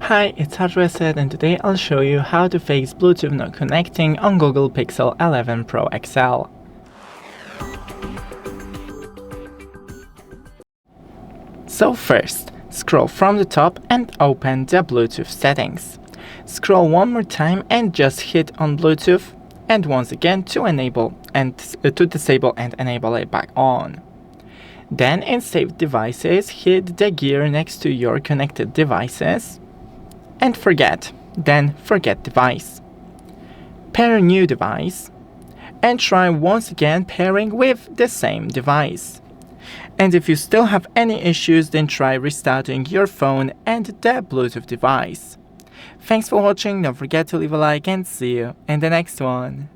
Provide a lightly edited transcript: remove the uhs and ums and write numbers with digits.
Hi, it's HardReset and today I'll show you how to fix Bluetooth not connecting on Google Pixel 11 Pro XL. So first, scroll from the top and open the Bluetooth settings. Scroll one more time and just hit on Bluetooth and once again to disable and enable it back on. Then in Saved Devices, hit the gear next to your connected devices and forget device. Pair a new device and try once again pairing with the same device. And if you still have any issues, then try restarting your phone and the Bluetooth device. Thanks for watching, don't forget to leave a like and see you in the next one.